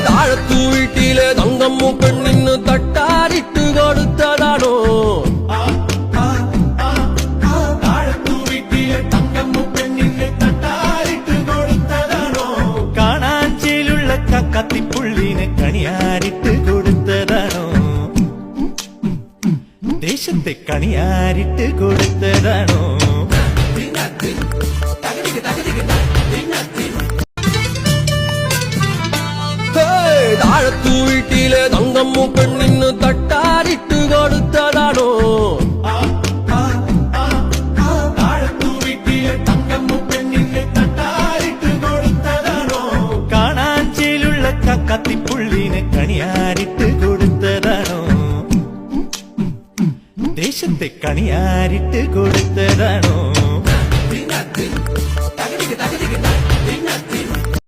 താഴത്തു വീട്ടിലെ തങ്കമ്മു പെണ്ണിന് തട്ടാരിട്ട് കൊടുത്തതാണോ? താഴത്തു വീട്ടിലെ തങ്കമ്മു പെണ്ണിന് തട്ടാരിട്ട് കൊടുത്തതാണോ? കാണാഞ്ചേലുള്ള കത്തിപ്പുള്ളിനെ കണിയാരിട്ട് കൊടുത്തതാണോ? ദേശത്തെ കണിയാരിട്ട് കൊടുത്തതാണോ? താഴത്തു വീട്ടിലെ തങ്കമ്മു പെണ്ണിന് തട്ടാരിട്ട് കൊടുത്തതാണോ? താഴത്തു വീട്ടിലെ തങ്കമ്മു പെണ്ണിന് തട്ടാരിട്ട് കൊടുത്തതാണോ? കാണാഞ്ചേലുള്ള കത്തിപ്പുള്ളിനെ കണിയാരിട്ട് കൊടുത്തതാണോ? ദേശത്തെ കണിയാരിട്ട് കൊടുത്തതാണോ?